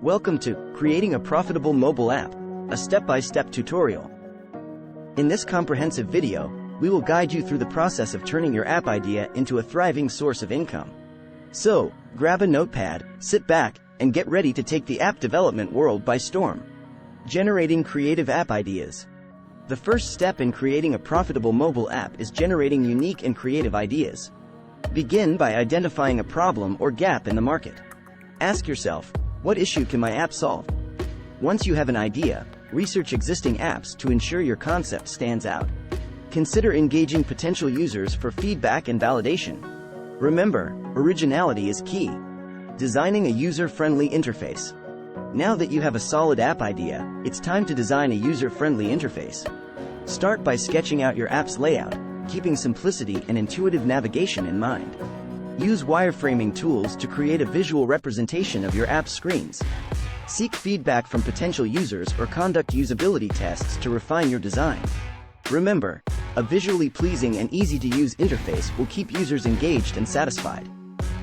Welcome to Creating a Profitable Mobile App, a step-by-step tutorial. In this comprehensive video, we will guide you through the process of turning your app idea into a thriving source of income. So, grab a notepad, sit back, and get ready to take the app development world by storm. Generating creative app ideas. The first step in creating a profitable mobile app is generating unique and creative ideas. Begin by identifying a problem or gap in the market. Ask yourself, what issue can my app solve? Once you have an idea, research existing apps to ensure your concept stands out. Consider engaging potential users for feedback and validation. Remember, originality is key. Designing a user-friendly interface. Now that you have a solid app idea, it's time to design a user-friendly interface. Start by sketching out your app's layout, keeping simplicity and intuitive navigation in mind. Use wireframing tools to create a visual representation of your app's screens. Seek feedback from potential users or conduct usability tests to refine your design. Remember, a visually pleasing and easy-to-use interface will keep users engaged and satisfied.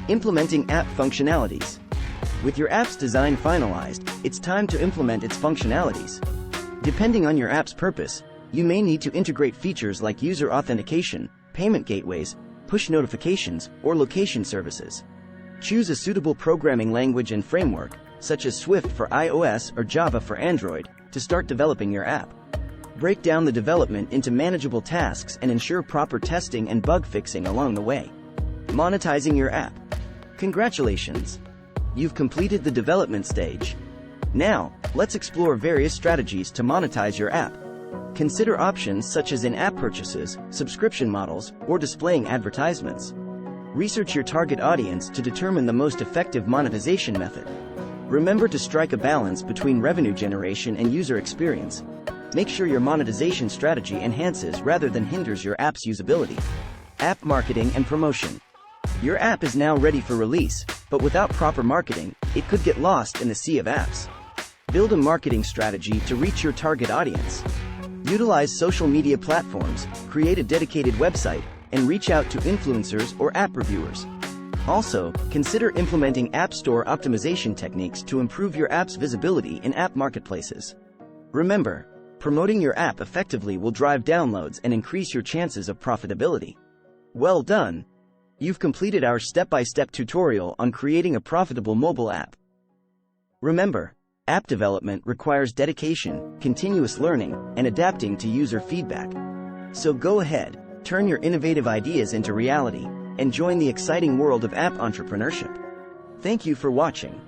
Implementing app functionalities. With your app's design finalized, it's time to implement its functionalities. Depending on your app's purpose, you may need to integrate features like user authentication, payment gateways, push notifications, or location services. Choose a suitable programming language and framework, such as Swift for iOS or Java for Android, to start developing your app. Break down the development into manageable tasks and ensure proper testing and bug fixing along the way. Monetizing your app. Congratulations! You've completed the development stage. Now, let's explore various strategies to monetize your app. Consider options such as in-app purchases, subscription models, or displaying advertisements. Research your target audience to determine the most effective monetization method. Remember to strike a balance between revenue generation and user experience. Make sure your monetization strategy enhances rather than hinders your app's usability. App marketing and promotion. Your app is now ready for release, but without proper marketing, it could get lost in the sea of apps. Build a marketing strategy to reach your target audience. Utilize social media platforms, create a dedicated website, and reach out to influencers or app reviewers. Also, consider implementing App Store optimization techniques to improve your app's visibility in app marketplaces. Remember, promoting your app effectively will drive downloads and increase your chances of profitability. Well done! You've completed our step-by-step tutorial on creating a profitable mobile app. Remember, app development requires dedication, continuous learning, and adapting to user feedback. So go ahead, turn your innovative ideas into reality, and join the exciting world of app entrepreneurship. Thank you for watching.